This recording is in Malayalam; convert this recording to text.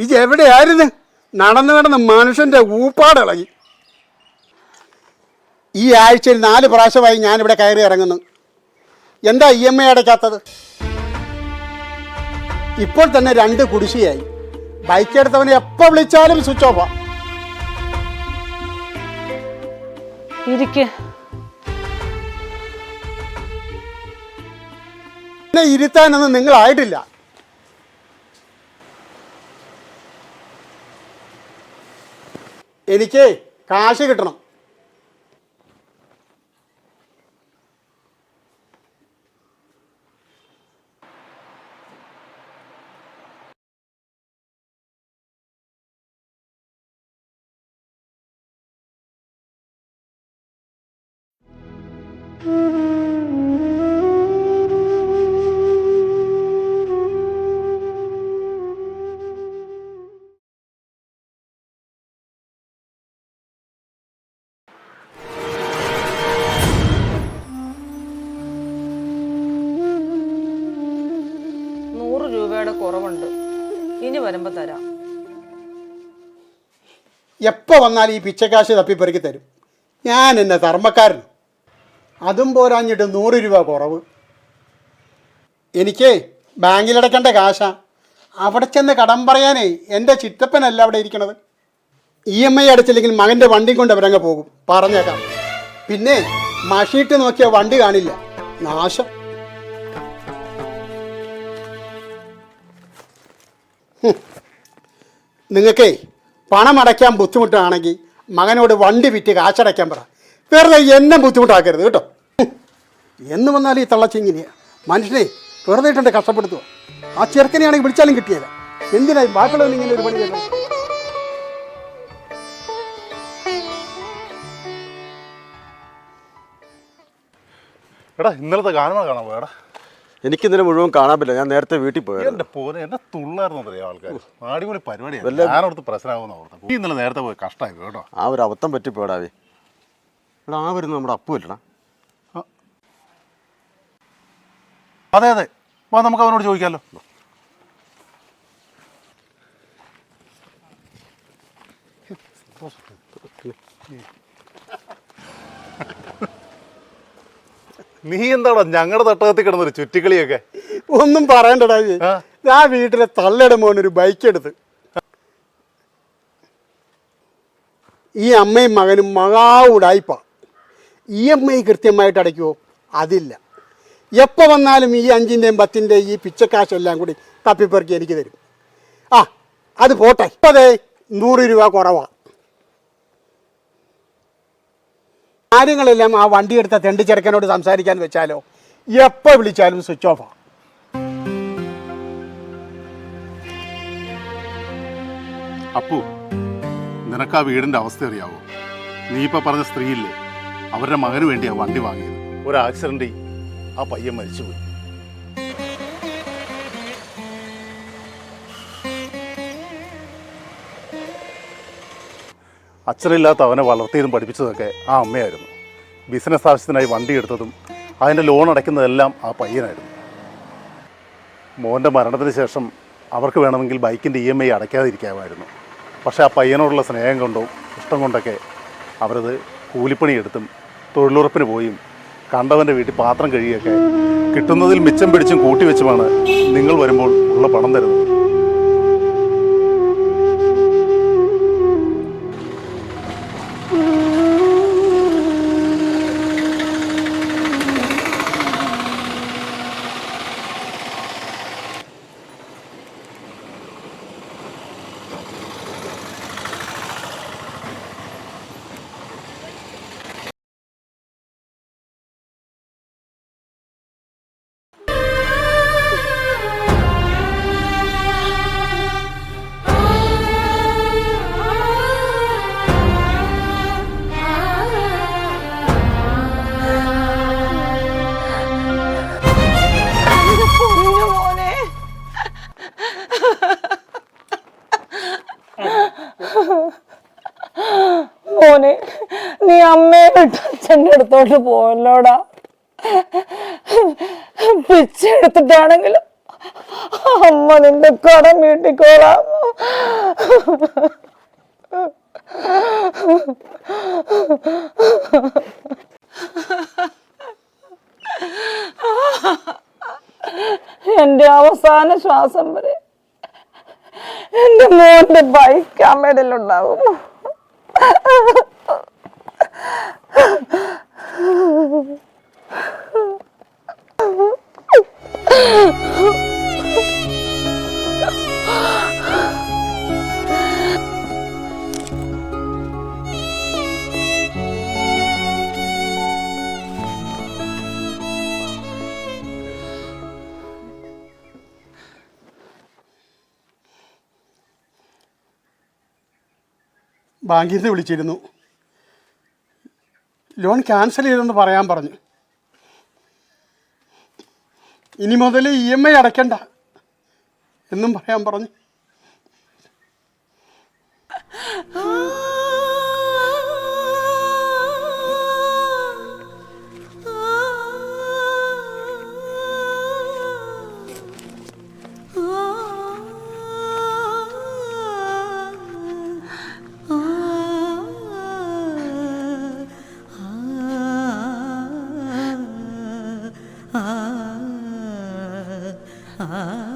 ഇതെവിടെയായിരുന്നു? നടന്ന് മനുഷ്യൻ്റെ ഊപ്പാടിളകി. ഈ ആഴ്ചയിൽ 4 പ്രാവശ്യമായി ഞാനിവിടെ കയറി ഇറങ്ങുന്നു. എന്താ EMI അടയ്ക്കാത്തത്? ഇപ്പോൾ തന്നെ 2 കുടിശ്ശികയായി. ബൈക്ക് എടുത്തവനെ എപ്പോൾ വിളിച്ചാലും സ്വിച്ച് ഓഫാ. എന്നെ ഇരുത്താനൊന്നും നിങ്ങളായിട്ടില്ല. എനിക്ക് കാശ് കിട്ടണം. കുറവുണ്ട്, ഇനി വരുമ്പോ തരാം. എപ്പോൾ വന്നാലും ഈ പിച്ചക്കാശ് തപ്പിപ്പെറുക്കി തരും. ഞാൻ എന്നെ ധർമ്മക്കാരൻ. അതും പോരാഞ്ഞിട്ട് 100 രൂപ കുറവ്. എനിക്ക് ബാങ്കിലടയ്ക്കേണ്ട കാശാ. അവിടെ ചെന്ന് കടം പറയാനേ എൻ്റെ ചിറ്റപ്പനല്ല അവിടെ ഇരിക്കണത്. EMI അടച്ചില്ലെങ്കിൽ മകൻ്റെ വണ്ടി കൊണ്ട് അവരങ്ങ് പോകും, പറഞ്ഞേക്കാം. പിന്നെ മഷീട്ട് നോക്കിയാൽ വണ്ടി കാണില്ല, നാശം. നിങ്ങൾക്കേ പണം അടയ്ക്കാൻ ബുദ്ധിമുട്ടാണെങ്കിൽ മകനോട് വണ്ടി വിറ്റ് കാശടയ്ക്കാൻ പറ. വെറുതെ എന്നെ ബുദ്ധിമുട്ടാക്കരുത് കേട്ടോ. എന്ന് വന്നാൽ ഈ തള്ളച്ചിങ്ങനെയാ. മനുഷ്യനെ വെറുതെ ഇട്ടെൻ്റെ കഷ്ടപ്പെടുത്തുക. ആ ചെറുക്കനെയാണെങ്കിൽ വിളിച്ചാലും കിട്ടിയല്ല. എന്തിനായി ബാക്കിയുള്ളവൻ ഇങ്ങനെ ഒരു പണി കേട്ടോ? എടാ, ഇന്നലത്തെ ഗാനമേള കാണാൻ പോയടാ. എനിക്കിന്നലെ മുഴുവൻ കാണാൻ പറ്റില്ല, ഞാൻ നേരത്തെ വീട്ടിൽ പോയത്. എൻ്റെ പോലെ എന്നെ തുള്ളായിരുന്നു അറിയാം ആൾക്കാർ. അടിപൊളി പരിപാടിയാണ്. ഞാനടുത്ത് പ്രശ്നമാകുന്ന ഓർത്ത് ഈ ഇന്നലെ നേരത്തെ പോയി കഷ്ടമായി കേട്ടോ. ആ ഒരു അബദ്ധം പറ്റിപ്പോടാവേ. എടാ, ആ വരുന്നു നമ്മുടെ അപ്പു അല്ലടാ. അതെ അതെ, വാ നമുക്ക് അവനോട് ചോദിക്കാമല്ലോ. നീ എന്താടാ ഞങ്ങളുടെ തട്ടകത്തിൽ കിടന്നൊരു ചുറ്റിക്കളിയൊക്കെ? ഒന്നും പറയണ്ടടാ. ആ വീട്ടിലെ തള്ളയുടെ മോനൊരു ബൈക്ക് എടുത്ത് ഈ അമ്മയും മകനും മകാവുടായിപ്പ. EMI കൃത്യമായിട്ട് അടയ്ക്കുമോ? അതില്ല. എപ്പോൾ വന്നാലും ഈ 5-ൻ്റെയും 10-ൻ്റെയും ഈ പിച്ചക്കാശെല്ലാം കൂടി തപ്പിപ്പെറുക്കി എനിക്ക് തരും. ആ അത് പോട്ടെ, അതെ 100 രൂപ കുറവാണ്. കാര്യങ്ങളെല്ലാം ആ വണ്ടി എടുത്ത തെണ്ടിച്ചെറുക്കനോട് സംസാരിക്കാൻ വെച്ചാലോ എപ്പോൾ വിളിച്ചാലും സ്വിച്ച് ഓഫാ. അപ്പു, നിനക്ക് ആ വീടിൻ്റെ അവസ്ഥ അറിയാവോ? നീ ഇപ്പം പറഞ്ഞ സ്ത്രീയില്ലേ, അവരുടെ മകന് വേണ്ടിയാണ് വണ്ടി വാങ്ങിയത്. ഒരു ആക്സിഡൻറ്റിൽ ആ പയ്യൻ മരിച്ചുപോയി. അച്ഛനില്ലാത്ത അവനെ വളർത്തിയതും പഠിപ്പിച്ചതൊക്കെ ആ അമ്മയായിരുന്നു. ബിസിനസ് ആവശ്യത്തിനായി വണ്ടി എടുത്തതും അതിൻ്റെ ലോൺ അടയ്ക്കുന്നതെല്ലാം ആ പയ്യനായിരുന്നു. മോൻ്റെ മരണത്തിന് ശേഷം അവർക്ക് വേണമെങ്കിൽ ബൈക്കിൻ്റെ EMI അടയ്ക്കാതിരിക്കാമായിരുന്നു. പക്ഷേ ആ പയ്യനോടുള്ള സ്നേഹം കൊണ്ടോ ഇഷ്ടം കൊണ്ടൊക്കെ അവരത് കൂലിപ്പണിയെടുത്തും തൊഴിലുറപ്പിന് പോയും കണ്ടവൻ്റെ വീട്ടിൽ പാത്രം കഴുകിയൊക്കെ കിട്ടുന്നതിൽ മിച്ചം പിടിച്ചും കൂട്ടിവെച്ചുമാണ് നിങ്ങൾ വരുമ്പോൾ ഉള്ള പണം തരുന്നത്. മോനെ, നീ അമ്മയെ വിട്ട് അച്ഛൻ്റെ അടുത്തോട്ട് പോവല്ലോടാ. പിച്ചെടുത്തിട്ടാണെങ്കിലും അമ്മ നിന്റെ കടം വീട്ടിക്കോളാം. എന്റെ അവസാന ശ്വാസം വരെ എന്റെ മോന്റെ ബൈക്ക് അമ്മയിലുണ്ടാവും. ബാങ്കിൽ നിന്ന് വിളിച്ചിരുന്നു. ലോൺ ക്യാൻസൽ ചെയ്തെന്ന് പറയാൻ പറഞ്ഞു. ഇനി മുതൽ EMI അടയ്ക്കണ്ട എന്നും പറയാൻ പറഞ്ഞു. ah